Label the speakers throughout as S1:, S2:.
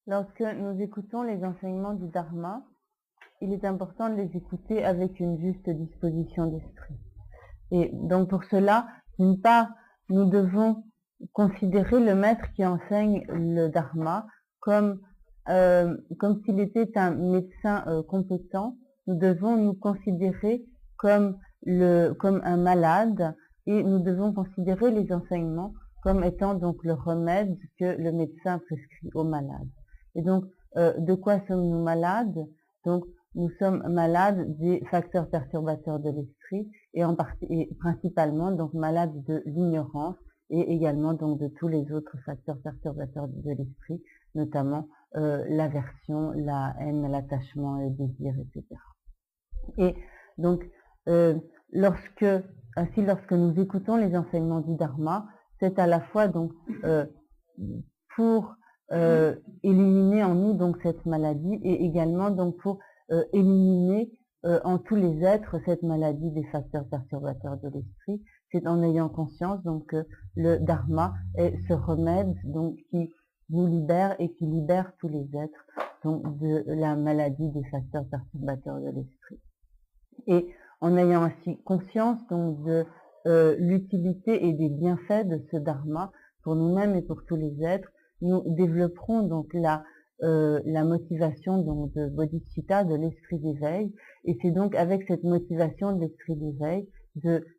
S1: Lorsque nous écoutons les enseignements du Dharma, il est important de les écouter avec une juste disposition d'esprit. Et donc pour cela, d'une part, nous devons considérer le maître qui enseigne le Dharma comme s'il était un médecin compétent. Nous devons nous considérer comme un malade et nous devons considérer les enseignements comme étant donc le remède que le médecin prescrit aux malades. Et donc, de quoi sommes-nous malades? Donc, nous sommes malades des facteurs perturbateurs de l'esprit et principalement donc malades de l'ignorance et également donc de tous les autres facteurs perturbateurs de l'esprit, notamment l'aversion, la haine, l'attachement, le désir, etc. Et donc, lorsque nous écoutons les enseignements du Dharma, c'est à la fois donc pour éliminer en nous donc cette maladie et également donc pour éliminer en tous les êtres cette maladie des facteurs perturbateurs de l'esprit. C'est en ayant conscience donc que le Dharma est ce remède donc qui nous libère et qui libère tous les êtres donc de la maladie des facteurs perturbateurs de l'esprit. Et en ayant ainsi conscience donc de l'utilité et des bienfaits de ce Dharma pour nous-mêmes et pour tous les êtres, nous développerons donc la motivation donc de bodhicitta, de l'esprit d'éveil, et c'est donc avec cette motivation de l'esprit d'éveil,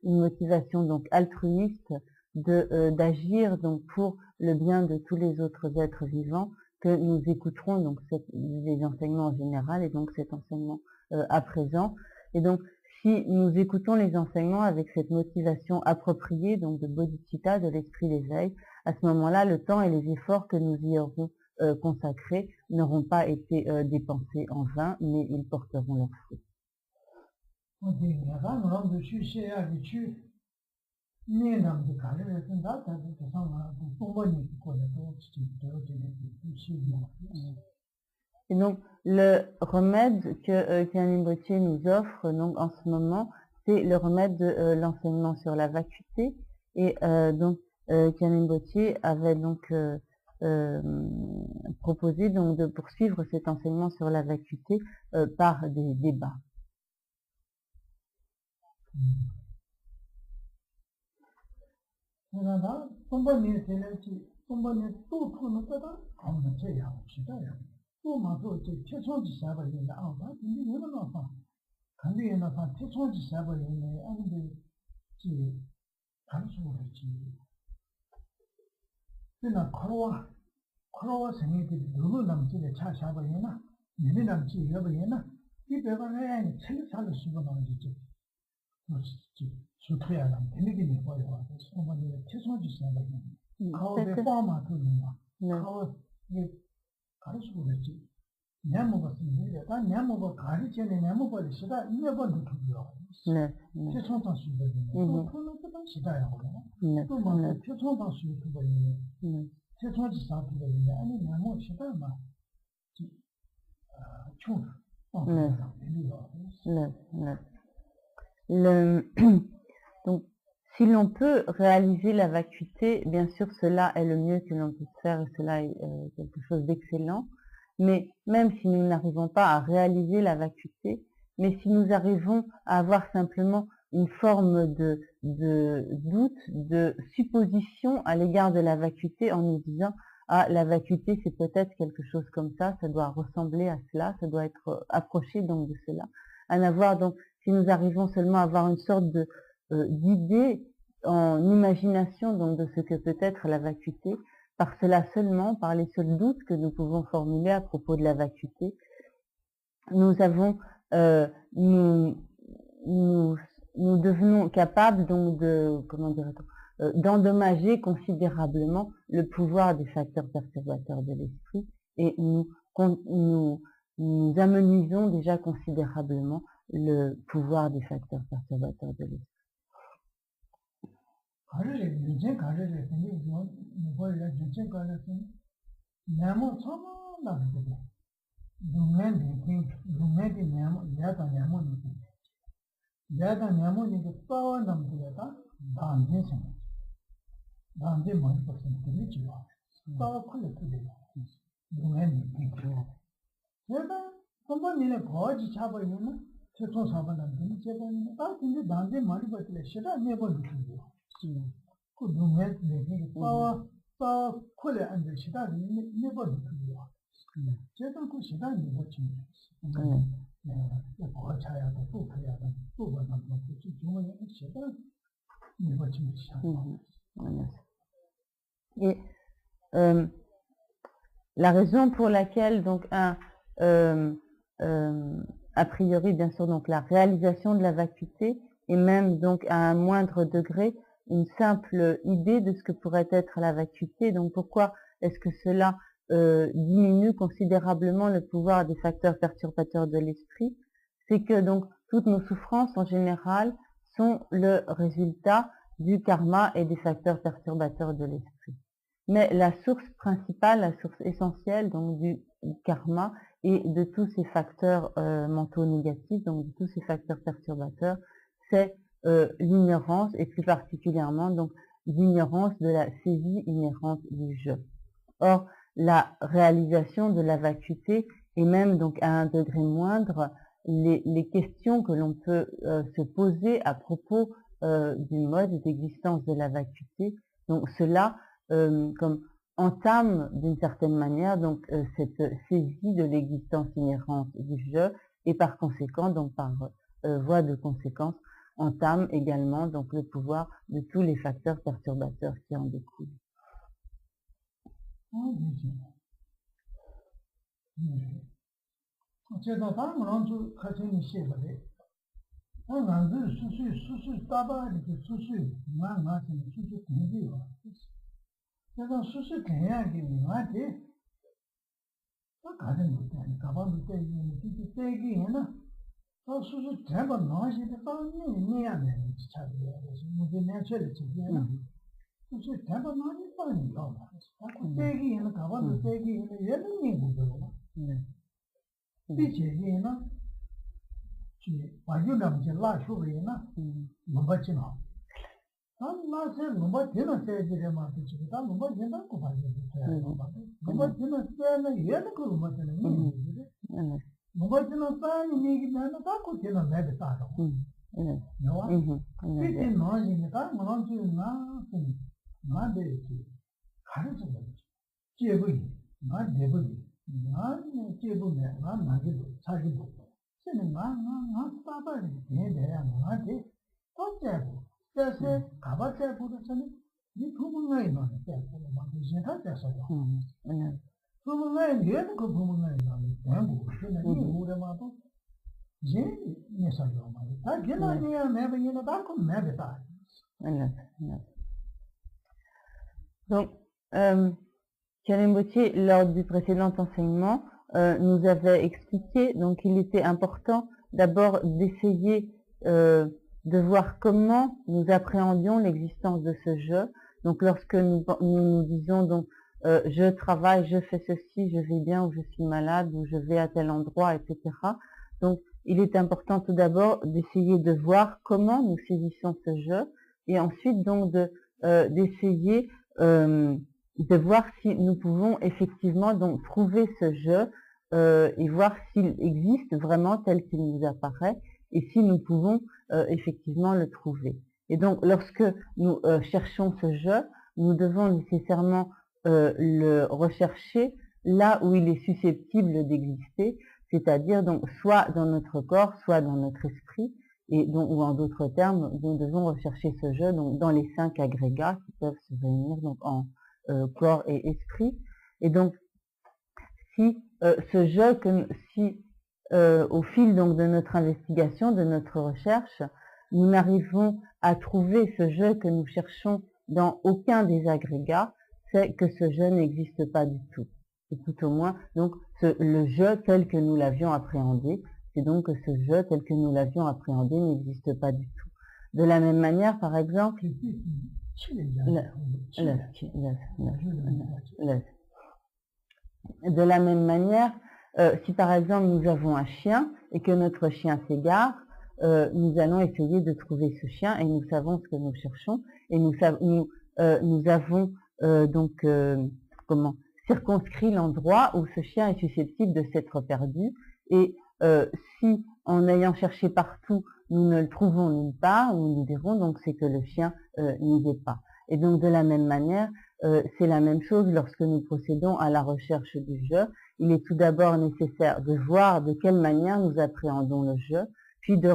S1: une motivation donc altruiste d'agir donc pour le bien de tous les autres êtres vivants que nous écouterons donc les enseignements en général et donc cet enseignement à présent. Et donc si nous écoutons les enseignements avec cette motivation appropriée donc de bodhicitta, de l'esprit d'éveil, à ce moment-là, le temps et les efforts que nous y aurons consacrés n'auront pas été dépensés en vain, mais ils porteront leurs fruits. Et donc, le remède que Khyalen Rinpoche nous offre donc, en ce moment, c'est le remède de l'enseignement sur la vacuité. Et donc, Khyalen Rinpoche avait donc proposé donc, de poursuivre cet enseignement sur la vacuité par des débats. Donc, si l'on peut réaliser la vacuité, bien sûr, cela est le mieux que l'on puisse faire et cela est quelque chose d'excellent. Mais même si nous n'arrivons pas à réaliser la vacuité, mais si nous arrivons à avoir simplement une forme de doute, de supposition à l'égard de la vacuité en nous disant « Ah, la vacuité, c'est peut-être quelque chose comme ça doit ressembler à cela, ça doit être approché donc de cela. » Donc, si nous arrivons seulement à avoir une sorte d'idée en imagination donc de ce que peut être la vacuité, par cela seulement, par les seuls doutes que nous pouvons formuler à propos de la vacuité, nous devenons capables donc d'endommager considérablement le pouvoir des facteurs perturbateurs de l'esprit et nous nous amenuisons déjà considérablement le pouvoir des facteurs perturbateurs de l'esprit. Et la raison pour laquelle donc a priori bien sûr donc la réalisation de la vacuité et même donc à un moindre degré une simple idée de ce que pourrait être la vacuité. Donc pourquoi est-ce que cela diminue considérablement le pouvoir des facteurs perturbateurs de l'esprit? C'est que donc toutes nos souffrances en général sont le résultat du karma et des facteurs perturbateurs de l'esprit. Mais la source principale, la source essentielle donc du karma et de tous ces facteurs mentaux négatifs, donc de tous ces facteurs perturbateurs, c'est l'ignorance et plus particulièrement donc l'ignorance de la saisie inhérente du je. Or, la réalisation de la vacuité et même donc à un degré moindre, les questions que l'on peut se poser à propos du mode d'existence de la vacuité, donc cela comme entame d'une certaine manière donc cette saisie de l'existence inhérente du je et par conséquent donc par voie de conséquence entame également donc le pouvoir de tous les facteurs perturbateurs qui en découlent. Donc, Karimbotier, lors du précédent enseignement, nous avait expliqué donc qu'il était important d'abord d'essayer de voir comment nous appréhendions l'existence de ce je. Donc lorsque nous disons donc je travaille, je fais ceci, je vais bien ou je suis malade ou je vais à tel endroit, etc. Donc il est important tout d'abord d'essayer de voir comment nous saisissons ce je et ensuite donc d'essayer de voir si nous pouvons effectivement donc trouver ce je et voir s'il existe vraiment tel qu'il nous apparaît et si nous pouvons effectivement le trouver. Et donc lorsque nous cherchons ce je, nous devons nécessairement le rechercher là où il est susceptible d'exister, c'est-à-dire donc soit dans notre corps, soit dans notre esprit, et donc, ou en d'autres termes, nous devons rechercher ce je donc dans les 5 agrégats qui peuvent se réunir donc en corps et esprit. Et donc, si ce je, au fil donc de notre investigation, de notre recherche, nous n'arrivons à trouver ce je que nous cherchons dans aucun des agrégats, c'est que ce je n'existe pas du tout. tout au moins donc le je tel que nous l'avions appréhendé. C'est donc que ce je tel que nous l'avions appréhendé n'existe pas du tout. De la même manière, par exemple, de la même manière, si par exemple nous avons un chien et que notre chien s'égare, nous allons essayer de trouver ce chien et nous savons ce que nous cherchons et nous avons circonscrit l'endroit où ce chien est susceptible de s'être perdu et si en ayant cherché partout nous ne le trouvons nulle part, nous nous dirons donc c'est que le chien n'y est pas. Et donc de la même manière, c'est la même chose lorsque nous procédons à la recherche du je. Il est tout d'abord nécessaire de voir de quelle manière nous appréhendons le je, puis de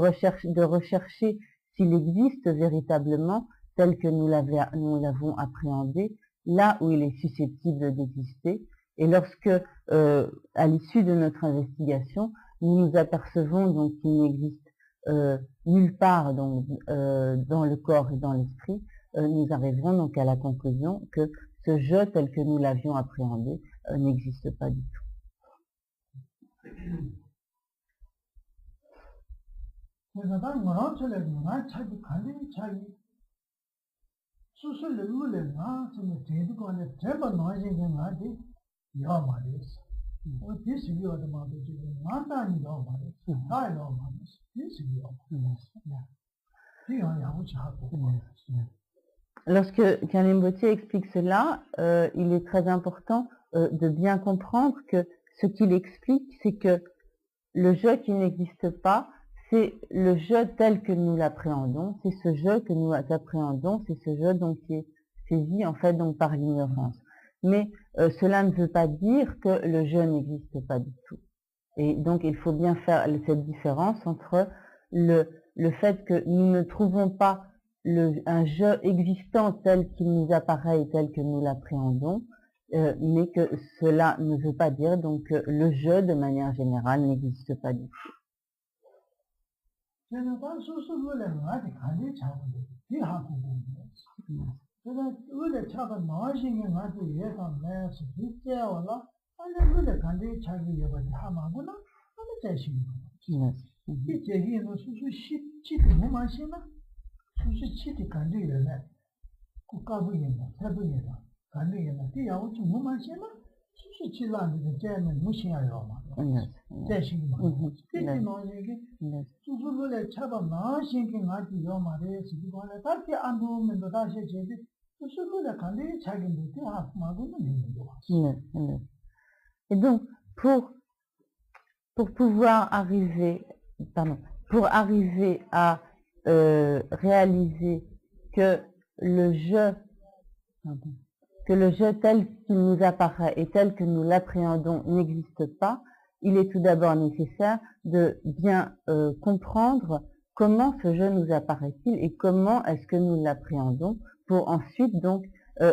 S1: rechercher s'il existe véritablement tel que nous l'avons appréhendé, là où il est susceptible d'exister. Et lorsque, à l'issue de notre investigation, nous nous apercevons donc qu'il n'existe nulle part donc, dans le corps et dans l'esprit, nous arriverons donc à la conclusion que ce je tel que nous l'avions appréhendé n'existe pas du tout. Lorsque Kalimbotier explique cela, il est très important de bien comprendre que ce qu'il explique, c'est que le je qui n'existe pas, c'est le je tel que nous l'appréhendons, c'est ce je que nous appréhendons, c'est ce je donc qui est saisi en fait donc par l'ignorance. Mais cela ne veut pas dire que le je n'existe pas du tout. Et donc il faut bien faire cette différence entre le fait que nous ne trouvons pas un je existant tel qu'il nous apparaît et tel que nous l'appréhendons, mais que cela ne veut pas dire donc que le je de manière générale n'existe pas du tout. Et donc, pour pouvoir arriver, pour arriver à réaliser que le je tel qu'il nous apparaît et tel que nous l'appréhendons n'existe pas, il est tout d'abord nécessaire de bien comprendre comment ce je nous apparaît-il et comment est-ce que nous l'appréhendons pour ensuite donc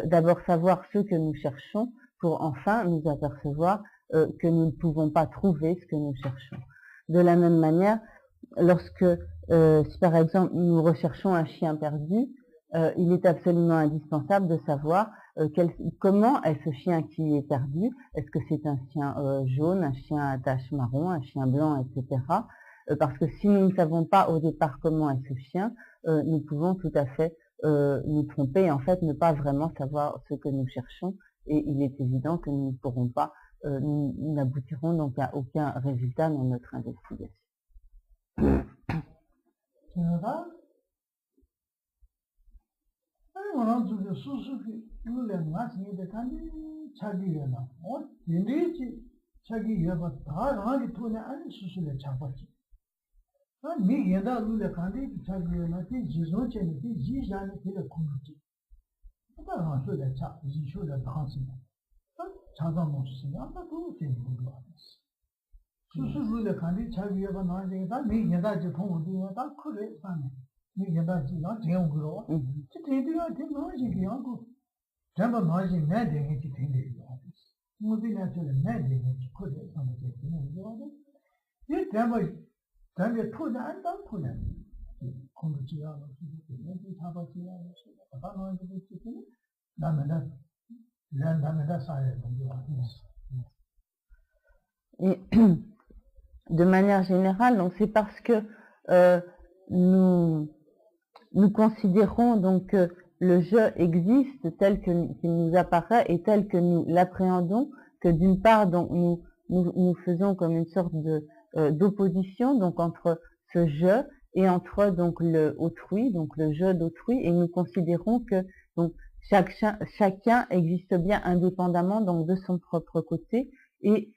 S1: d'abord savoir ce que nous cherchons pour enfin nous apercevoir que nous ne pouvons pas trouver ce que nous cherchons. De la même manière, lorsque si par exemple nous recherchons un chien perdu, il est absolument indispensable de savoir comment est ce chien qui est perdu. Est-ce que c'est un chien jaune, un chien à taches marron, un chien blanc, etc. Parce que si nous ne savons pas au départ comment est ce chien, nous pouvons tout à fait nous tromper et en fait ne pas vraiment savoir ce que nous cherchons. Et il est évident que nous ne pourrons pas, nous n'aboutirons donc à aucun résultat dans notre investigation. Et de manière générale, donc c'est parce que nous considérons donc que le je existe tel qu'il nous apparaît et tel que nous l'appréhendons, que d'une part donc nous faisons comme une sorte de d'opposition donc entre ce je et entre donc le autrui, donc le je d'autrui, et nous considérons que donc chacun existe bien indépendamment donc de son propre côté, et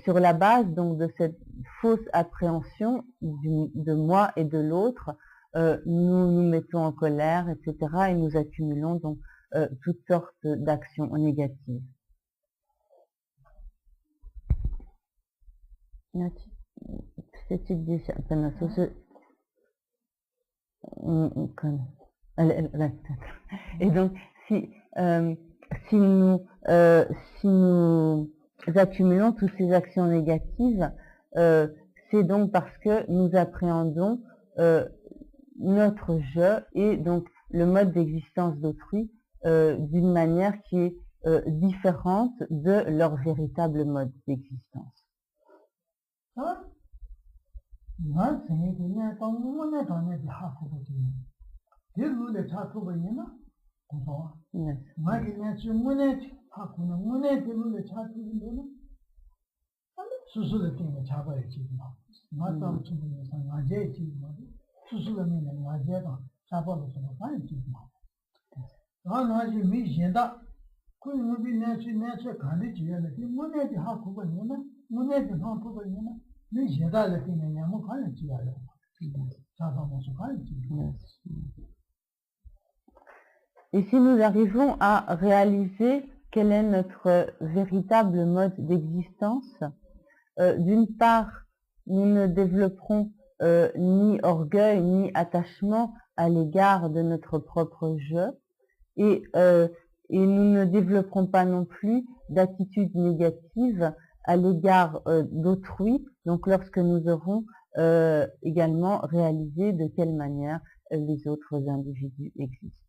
S1: sur la base donc de cette fausse appréhension de moi et de l'autre, nous nous mettons en colère, etc., et nous accumulons donc toutes sortes d'actions négatives. Et donc, si nous accumulons toutes ces actions négatives, c'est donc parce que nous appréhendons notre je et donc le mode d'existence d'autrui d'une manière qui est différente de leur véritable mode d'existence. Et si nous arrivons à réaliser quel est notre véritable mode d'existence, d'une part, nous ne développerons ni orgueil ni attachement à l'égard de notre propre je, et nous ne développerons pas non plus d'attitude négative à l'égard d'autrui, donc lorsque nous aurons également réalisé de quelle manière les autres individus existent.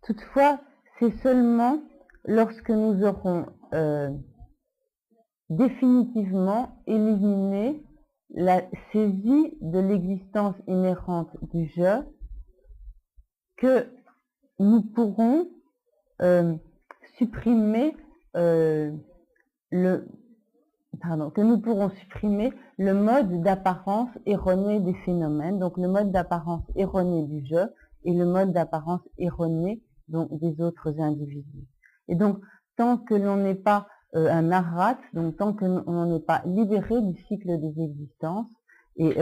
S1: Toutefois, c'est seulement lorsque nous aurons définitivement éliminé la saisie de l'existence inhérente du je que nous pourrons supprimer le mode d'apparence erroné des phénomènes, donc le mode d'apparence erroné du je et le mode d'apparence erroné donc des autres individus. Et donc, tant que l'on n'est pas un arat, donc tant que l'on n'est pas libéré du cycle des existences, et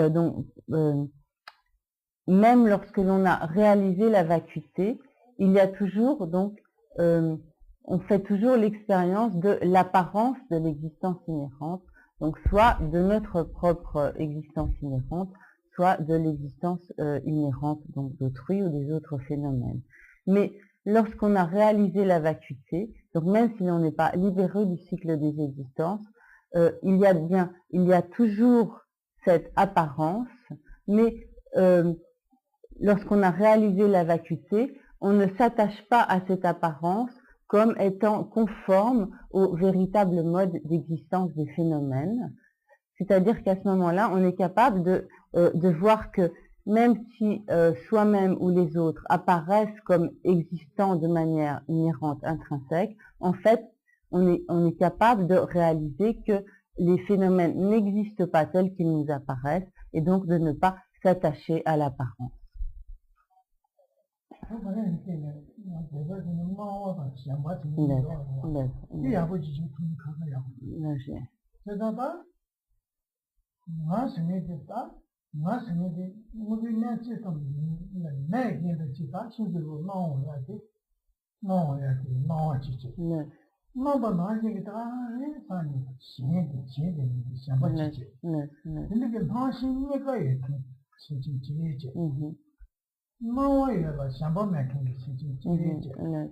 S1: même lorsque l'on a réalisé la vacuité, il y a toujours donc on fait toujours l'expérience de l'apparence de l'existence inhérente, donc soit de notre propre existence inhérente, soit de l'existence inhérente donc d'autrui ou des autres phénomènes. Mais lorsqu'on a réalisé la vacuité, donc même si l'on n'est pas libéré du cycle des existences, il y a toujours cette apparence, mais lorsqu'on a réalisé la vacuité, on ne s'attache pas à cette apparence comme étant conforme au véritable mode d'existence des phénomènes. C'est-à-dire qu'à ce moment-là, on est capable de voir que même si soi-même ou les autres apparaissent comme existants de manière inhérente, intrinsèque, en fait, on est capable de réaliser que les phénomènes n'existent pas tels qu'ils nous apparaissent et donc de ne pas s'attacher à l'apparence.
S2: Moi, ce n'était pas, moi, ce n'était, moi, je n'ai pas comme, mais, il ne dit pas, je dis, non, on a dit, non, on a dit, non, tu dis.
S1: neuf,
S2: Non, bah, non, j'ai dit, ça, c'est pas
S1: neuf,
S2: dit.
S1: neuf, neuf.
S2: Il dit, non, c'est une école, c'est une dit.
S1: Mhm,
S2: Non, il va, c'est pas mec, c'est une dit.
S1: neuf,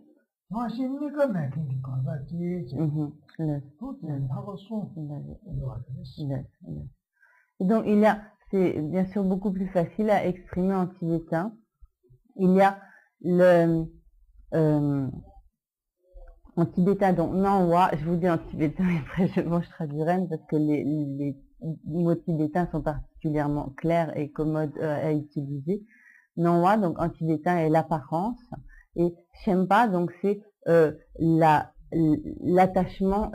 S2: Non, c'est une école, mec, quand ça dit.
S1: neuf,
S2: Tout est pas son.
S1: neuf,
S2: Neuf.
S1: neuf. Et donc, il y a, c'est bien sûr beaucoup plus facile à exprimer en tibétain. Il y a le, en tibétain, donc nanwa, je vous dis en tibétain, et après je traduirai parce que les mots tibétains sont particulièrement clairs et commodes à utiliser. Nanwa, donc en tibétain, est l'apparence, et Shenpa, donc c'est l'attachement,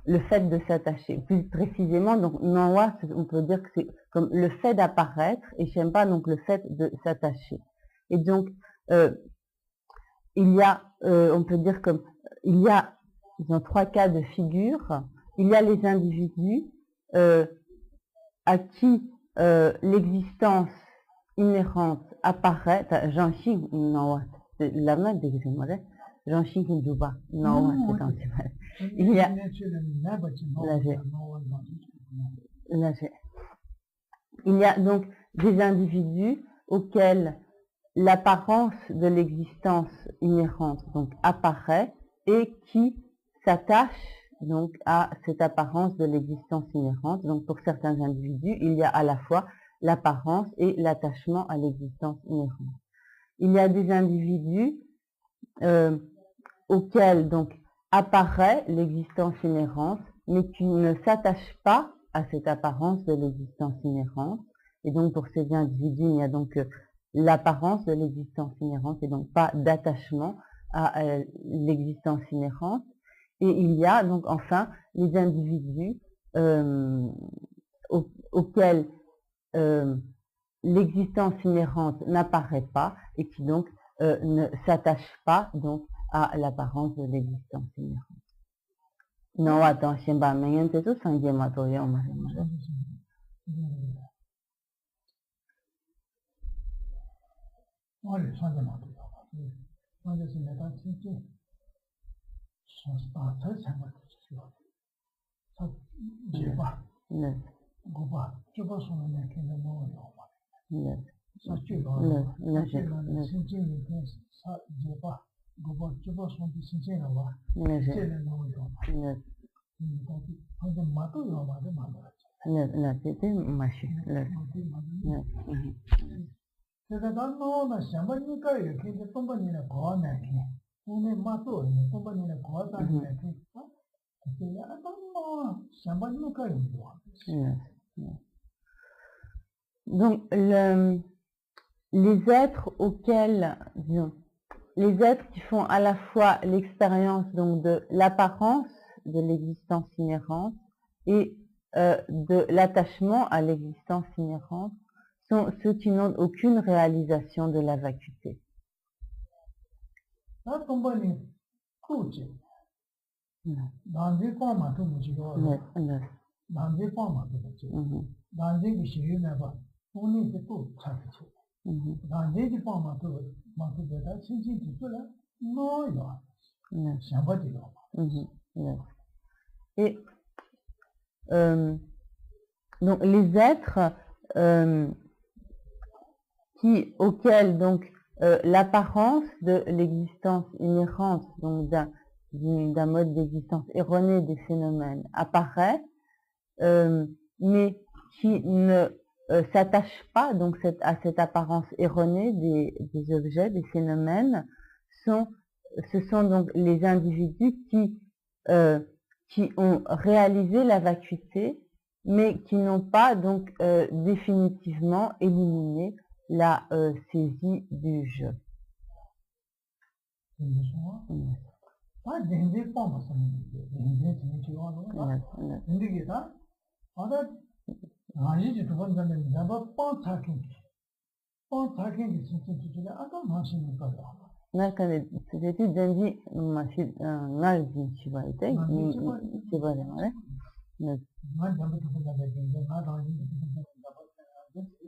S1: le fait de s'attacher. Plus précisément, donc nanwa, on peut dire que c'est comme le fait d'apparaître, et Shenpa, donc le fait de s'attacher. Et donc, il y a, on peut dire comme, il y a dans 3 cas de figure. Il y a les individus à qui l'existence inhérente apparaît. Janshi nanwa, c'est la même d'exemple. Janshi Hinduba nanwa, c'est en tibétain. Il y a, il y a donc des individus auxquels l'apparence de l'existence inhérente donc apparaît et qui s'attachent donc à cette apparence de l'existence inhérente. Donc pour certains individus, il y a à la fois l'apparence et l'attachement à l'existence inhérente. Il y a des individus auxquels donc apparaît l'existence inhérente, mais qui ne s'attachent pas à cette apparence de l'existence inhérente. Et donc pour ces individus, il y a donc l'apparence de l'existence inhérente et donc pas d'attachement à l'existence inhérente. Et il y a donc enfin les individus auxquels l'existence inhérente n'apparaît pas et qui donc ne s'attachent pas donc à l'apparence de l'existence inhérente. Non, attends, je ne sais pas, mais c'est tout ça qui est matériel.
S2: Olha, só de moto. Olha, se me dá sentido. Só está, só se chama de só de ba. Goba, de ba só não é que não é. Só de ba. Não, sentido que só de ba. Goba, de ba só de sentido não va. Não é. Olha, mato eu mato.
S1: Não, tem mais.
S2: 제가 단노나 샴바니까 이렇게 뻔뻔이나 거나게 오늘 맛도 뻔뻔이나 거다니까 그게 단노 샴바니까 이거.
S1: Donc les êtres auxquels, disons, les êtres qui font à la fois l'expérience donc de l'apparence de l'existence inhérente et de l'attachement à l'existence inhérente sont ceux qui n'ont aucune réalisation de la vacuité. Et donc les êtres auxquels donc l'apparence de l'existence inhérente donc d'un mode d'existence erroné des phénomènes apparaît, mais qui ne s'attachent pas donc à cette apparence erronée des objets, des phénomènes, ce sont donc les individus qui ont réalisé la vacuité, mais qui n'ont pas donc définitivement éliminé la saisie du jeu.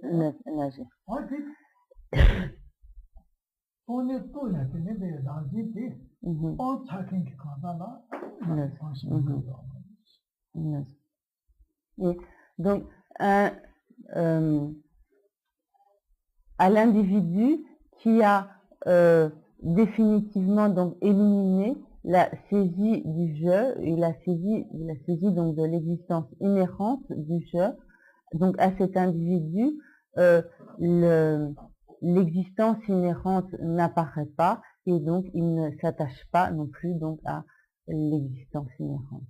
S1: Là, j'ai. Et donc, à l'individu qui a définitivement donc éliminé la saisie du je et la saisie donc de l'existence inhérente du je, donc à cet individu, l'existence inhérente n'apparaît pas et donc il ne s'attache pas non plus donc à l'existence inhérente.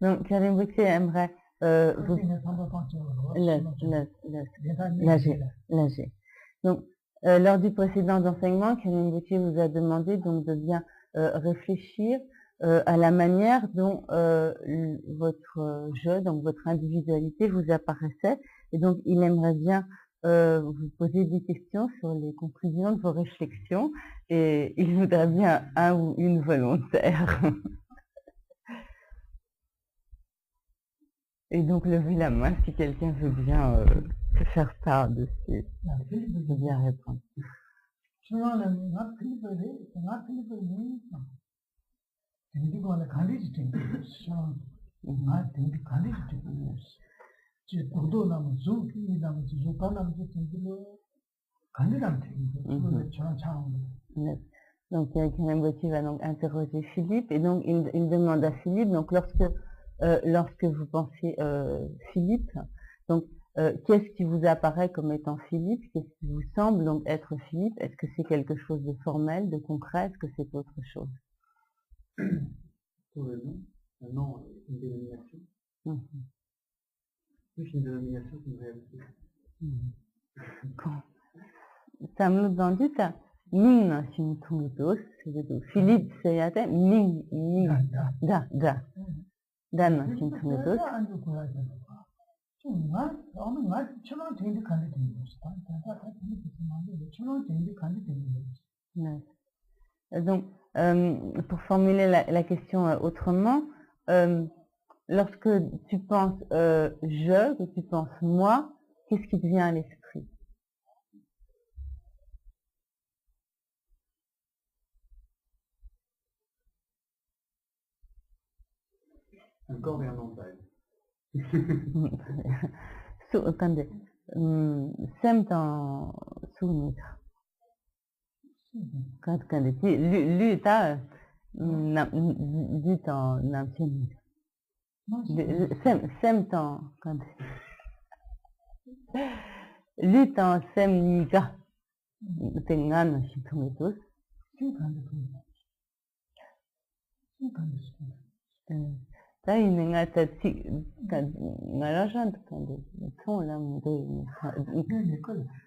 S1: Donc, Karim Boucher aimerait vous... Donc, lors du précédent enseignement, Karim Boucher vous a demandé donc de bien réfléchir à la manière dont votre je, donc votre individualité vous apparaissait. Et donc, il aimerait bien vous poser des questions sur les conclusions de vos réflexions et il voudrait bien un ou une volontaire. Et donc, levez la main si quelqu'un veut bien faire part de ces... veut bien répondre. Donc, Karim Boucher va donc interroger Philippe et donc il demande à Philippe, donc lorsque vous pensez Philippe, donc qu'est-ce qui vous apparaît comme étant Philippe? Qu'est-ce qui vous semble donc être Philippe? Est-ce que c'est quelque chose de formel, de concret? Est-ce que c'est autre chose?
S3: Pour le nom, un nom est une dénomination. Plus une dénomination qu'une réalité.
S1: Samlo Dandita, Ming Shintungus, Philippe Seyate, Ming, Da. Dan Shintungus. Donc, pour formuler la question autrement, lorsque tu penses je, que tu penses moi, qu'est-ce qui te vient à l'esprit?
S3: Un corps et un mental.
S1: Attendez, sem dans souvenir. Quand lui ta du temps n'ancien. Sem dans quand lui temps sem niga. Tengan chitometos. Ça il n'y a pas de l'argent quand on l'a monté.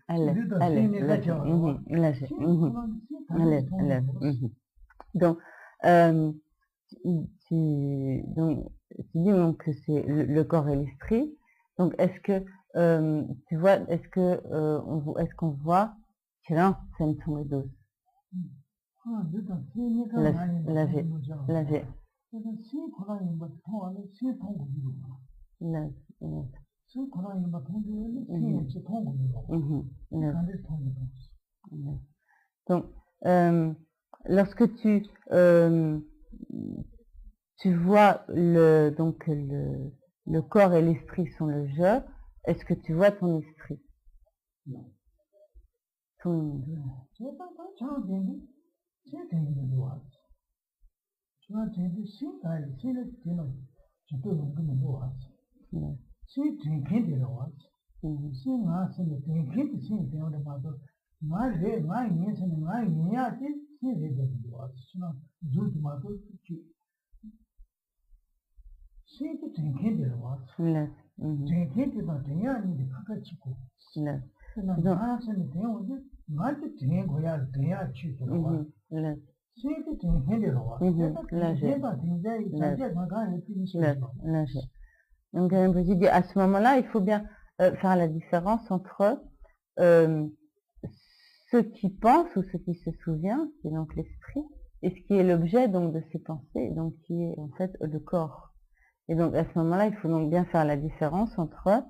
S1: Allez. Donc tu dis donc que c'est le corps et l'esprit. Donc est-ce que tu vois, est-ce qu'on voit tiens, c'est une tombe d'os. Lager. Donc, lorsque tu vois le corps et l'esprit sont le je, est-ce que tu vois ton esprit?
S3: Non.
S1: Donc, à ce moment-là, il faut bien faire la différence entre ce qui pense ou ce qui se souvient, qui est donc l'esprit, et ce qui est l'objet donc de ces pensées, donc qui est en fait le corps. Et donc à ce moment-là, il faut donc bien faire la différence entre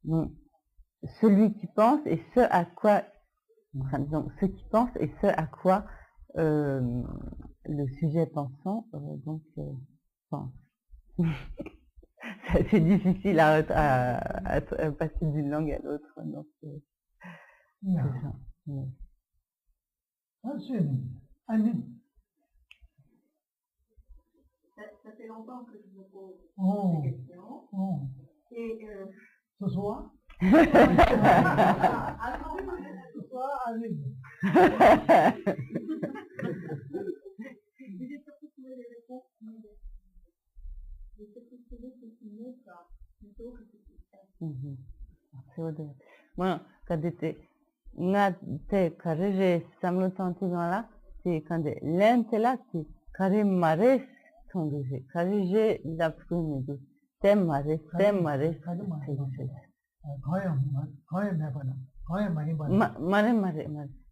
S1: donc, celui qui pense et ce à quoi, enfin disons, ce qui pense et ce à quoi le sujet pensant pense. C'est difficile à passer d'une langue à l'autre. Donc,
S2: ça fait longtemps que je me pose ces questions. Et ce soir, ce soir arrive. J'ai surtout trouvé les réponses immédiates. J'ai surtout trouvé ce qui n'est pas plutôt que ce qui est.
S1: Bueno, quand tu nga te carré samlotanti là, c'est quand l'ente là, c'est carré mares tongé, carré la prune de tem mares, mare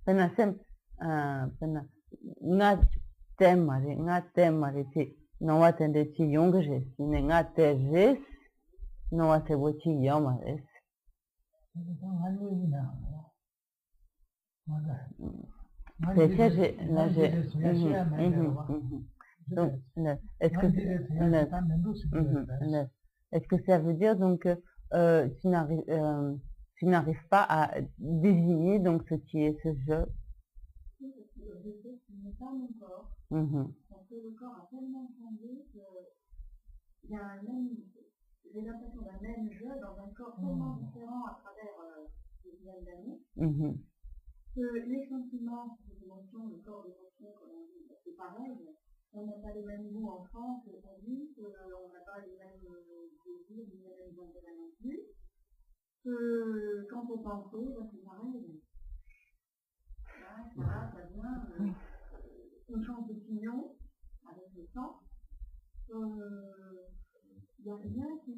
S1: pena sem pena nga tem mare ti no atende ti yongje, ne nga te res no ate bochi yomares. Est-ce que ça veut dire donc que tu n'arrives pas à désigner donc ce qui est ce jeu?
S2: Ce n'est pas mon corps. Parce que le corps a tellement changé qu'il y a un même, j'ai l'impression d'un même jeu dans un corps tellement différent à travers des dizaines d'années, que les sentiments, les émotions, le corps d'émotion, comme on dit, c'est pareil. On n'a pas les mêmes goûts en France, on dit qu'on n'a pas les mêmes désirs, ni les mêmes intérêts non plus. Que quand on pense, c'est pareil. Voilà, ça vient. On change d'opinion avec le temps. Il n'y a rien qui...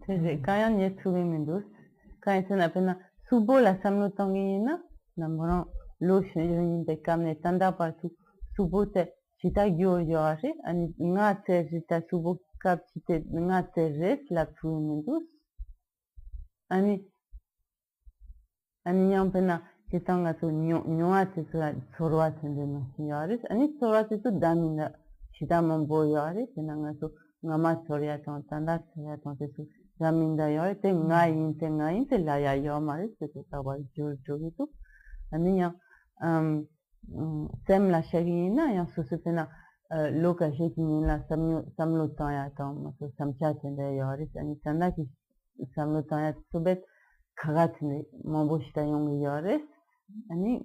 S1: Quand il y a tout le monde, quand il y a peine subo la samlotangina, n'amorant l'eau chez des camnes tanda partout, subo te chita gyo yorashi, ani ngate chita subo cap chite ngate res la tout le monde, ani yang pena chitanga tu nyoate sorwate de no yoris, ani sorwate tu damina chita mambo yoris, nanga tu ngama soria tanda soria tanda tu Raminda yoris, te ngain te la ya yomaris, te tawa juri tu, ani yang sem la sharina yang susupena loka shekini la samlotan ya tam, maso samcha tende yoris, ani tanda ki samlotan ya subet kagatne mambo shita yong yoris, ani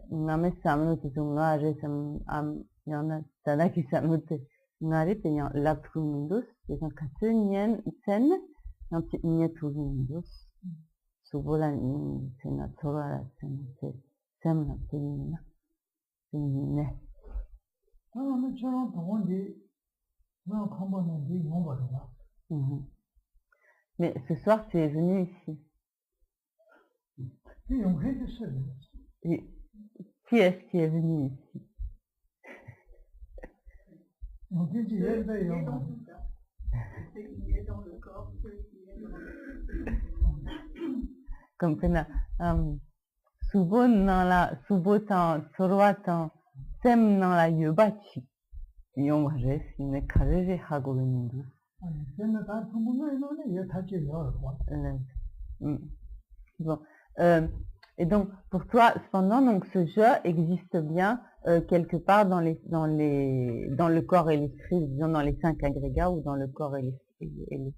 S1: ngame samlotu tu ngare sam yana tanda ki samlotu ngare te yang lapku mindus, te yang katsu nyen sen, yang ti nye tu mindus, subola sena tora sen te semna te nina, te nine. Mais ce soir, tu es venu ici. Et qui est-ce qui est venu ici?
S2: Il est dans tout ça. Ce qui est dans le corps, ce qui est dans le...
S1: Comme pena, subo tan, sorwa tan, sem nan la yobachi. Yomares, ne kareje hago mindu. Bon. Et donc, pour toi, cependant, donc, ce jeu existe bien quelque part dans le corps et l'esprit, disons dans les 5 agrégats ou dans le corps et l'esprit.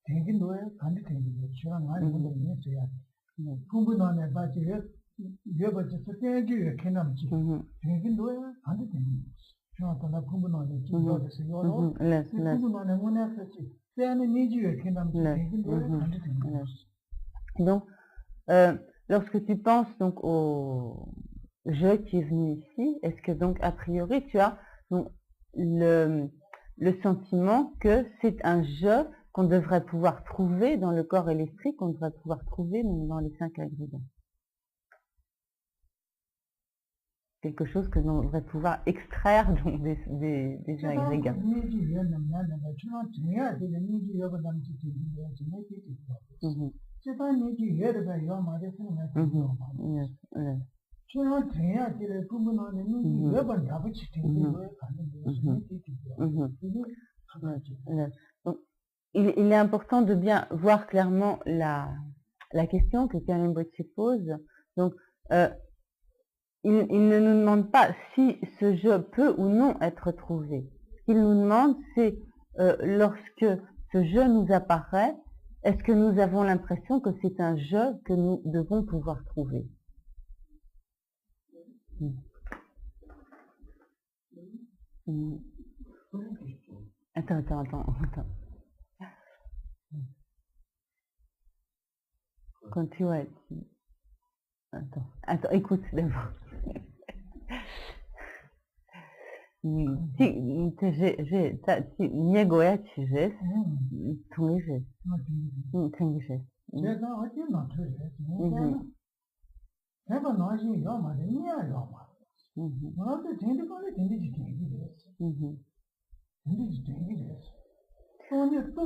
S2: thinking do it, can't think it. Sure, I'm not going to say it. Pumping on a budget, you but just a thank you, cannot thinking do it, can't think it. Sure, I'm not pumping on it. Pumping on a one after then need you, cannot thinking do it, can't think it.
S1: Donc, lorsque tu penses donc au je qui est venu ici, est-ce que donc a priori tu as donc le sentiment que c'est un je qu'on devrait pouvoir trouver dans le corps et l'esprit, qu'on devrait pouvoir trouver donc, dans les 5 agrégats? Quelque chose que l'on devrait pouvoir extraire donc, des agrégats. Donc, il est important de bien voir clairement la question que Karen Rinpoche pose. Donc, il ne nous demande pas si ce je peut ou non être trouvé. Ce qu'il nous demande, c'est lorsque ce je nous apparaît, est-ce que nous avons l'impression que c'est un je que nous devons pouvoir trouver? Attends. Quand tu vois... Attends, écoute d'abord. Nie gojacie, 통일제. 통일제.
S2: 내가 어디 나트래? 내가 나지 요마데 니야 요마. 뭐라도 된다고는 된지 되지. 된지 되지. 손이 또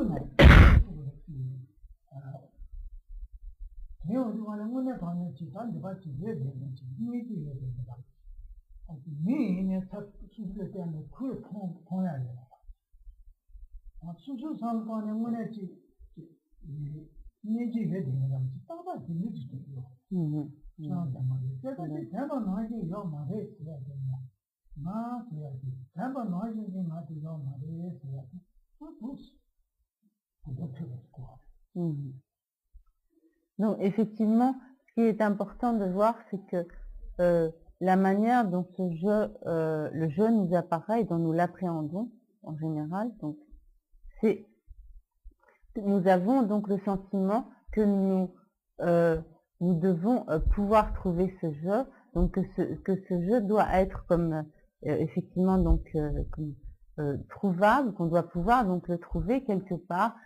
S2: 내가 좋아하는 거는 반드시 단지같이 해야 되는지 이해해야 된다. 니네 탑 수술 때문에 그걸 통해야 돼. 수술 상관에 문에지 이해해야 되는 거지. 따라 되는지 돼요. 제가 내가 나지 요 말해 해야 된다. 나 해야지. 내가 나지 나지 요 말해 해야지.
S1: Donc effectivement, ce qui est important de voir, c'est que la manière dont le je nous apparaît et dont nous l'appréhendons en général, donc c'est nous avons donc le sentiment que nous devons pouvoir trouver ce je, donc que ce je doit être comme effectivement donc trouvable, qu'on doit pouvoir donc le trouver quelque part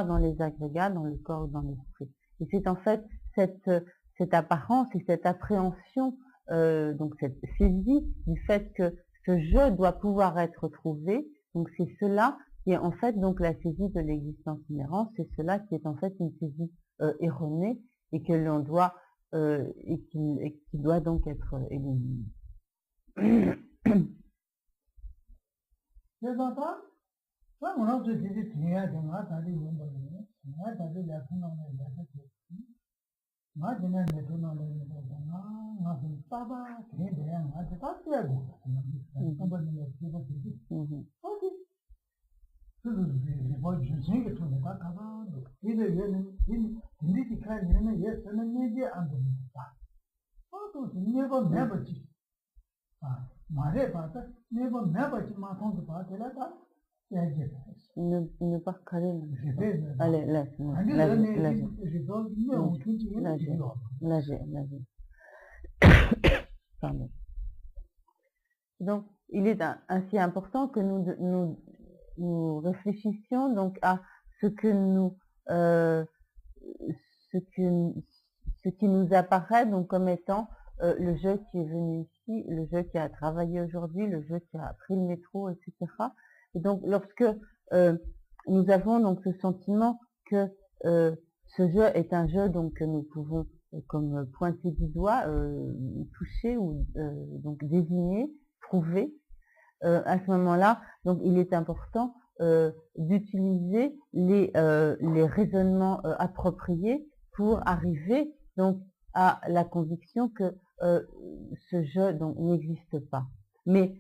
S1: dans les agrégats, dans le corps ou dans l'esprit. Et c'est en fait cette apparence et cette appréhension, donc cette saisie du fait que ce je doit pouvoir être trouvé, donc c'est cela qui est en fait donc la saisie de l'existence inhérente, c'est cela qui est en fait une saisie erronée et que l'on doit et qui doit donc être éliminé. Ne pas caler. Allez, laisse. Pardon. Donc, il est ainsi important que nous réfléchissions donc à ce qui nous apparaît donc comme étant le je qui est venu ici, le je qui a travaillé aujourd'hui, le je qui a pris le métro, etc. Et donc, lorsque nous avons donc ce sentiment que ce je est un je donc que nous pouvons comme pointer du doigt, toucher ou donc désigner, trouver, à ce moment-là, donc il est important d'utiliser les raisonnements appropriés pour arriver donc à la conviction que ce je donc n'existe pas. Mais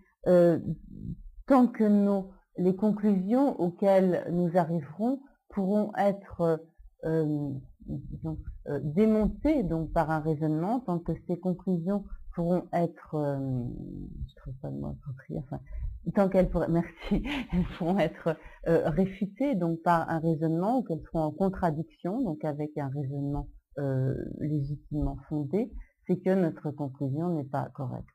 S1: tant que les conclusions auxquelles nous arriverons pourront être démontées donc par un raisonnement, tant que ces conclusions pourront être, je trouve pas le mot approprié, enfin, tant qu'elles pourraient, merci, elles pourront être réfutées donc par un raisonnement ou qu'elles seront en contradiction, donc avec un raisonnement légitimement fondé, c'est que notre conclusion n'est pas correcte.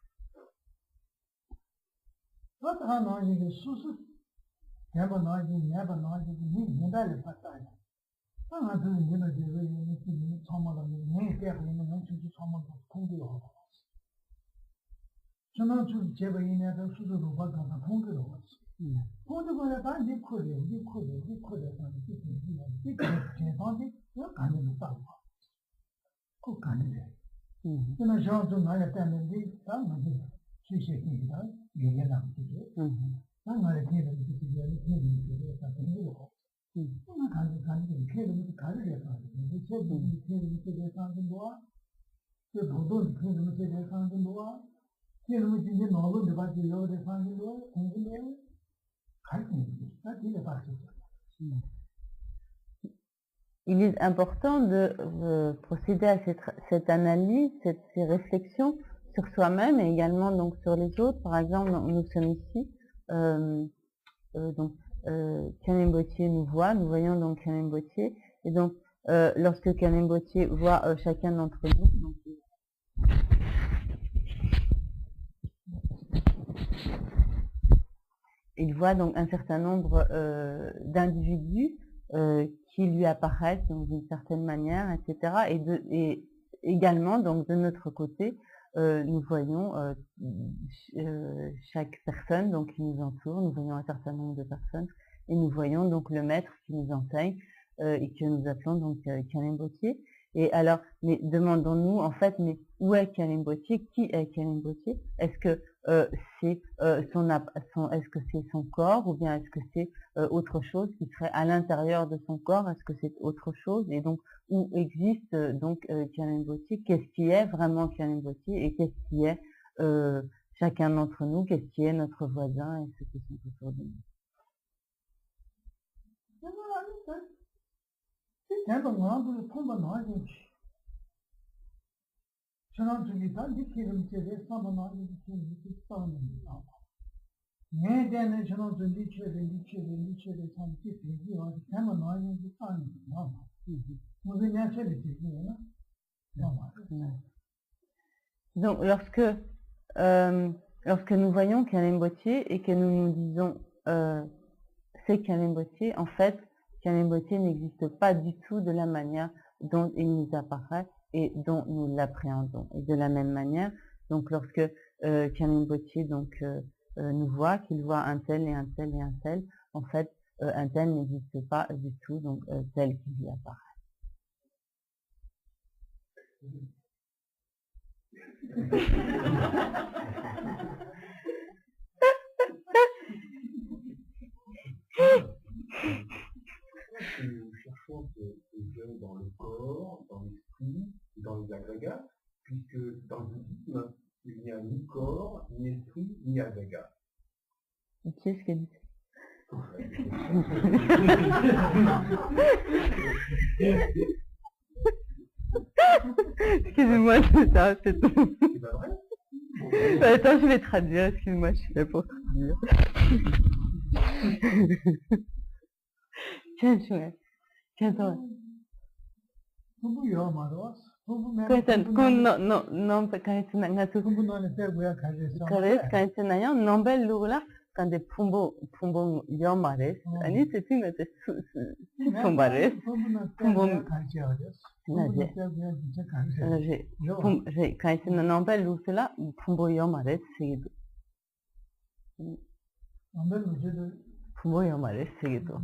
S1: Il est important de procéder à cette analyse, ces réflexions sur soi-même et également donc sur les autres. Par exemple, nous sommes ici, Khanem Bottier nous voit, nous voyons donc Khanem Bottier, et donc lorsque Khanem Bottier voit chacun d'entre nous, donc, il voit donc un certain nombre d'individus qui lui apparaissent donc d'une certaine manière, etc. Et également, donc de notre côté, nous voyons chaque personne donc qui nous entoure, nous voyons un certain nombre de personnes, et nous voyons donc le maître qui nous enseigne et que nous appelons donc Khanem Bottier. Et alors, mais demandons-nous en fait, mais où est Khanem Bottier? Qui est Khanem Bottier? Est-ce que c'est est-ce que c'est son corps, ou bien est-ce que c'est autre chose qui serait à l'intérieur de son corps? Est-ce que c'est autre chose? Et donc, où existe donc Khanem Bottier? Qu'est-ce qui est vraiment Khanem Bottier? Et qu'est-ce qui est chacun d'entre nous? Qu'est-ce qui est notre voisin et ceux qui sont autour de nous? Donc, lorsque nous voyons Khanem Bottier et que nous nous disons c'est Khanem Bottier, en fait, Khanem Bottier n'existe pas du tout de la manière dont il nous apparaît et dont nous l'appréhendons. Et de la même manière, donc lorsque Khanem Bottier donc nous voit, qu'il voit un tel et un tel et un tel, en fait, un tel n'existe pas du tout, donc tel qui lui apparaît.
S3: Nous cherchons ces jeunes dans le corps, dans l'esprit, dans les agrégats, puisque dans le bouddhisme, il n'y a ni corps, ni esprit, ni agrégat.
S1: Qui est-ce qu'elle dit? Excusez-moi, c'est ça, c'est tout.
S3: C'est pas vrai?
S1: Attends, je vais traduire, excuse-moi, je suis là pour traduire. Tiens, 근데 풍보 여마레스 아니 세팅한테 풍바레스 풍보 나제 제 카이스나 넘벨 루스라 풍보 여마레스 세기도 풍보 여마레스 세기도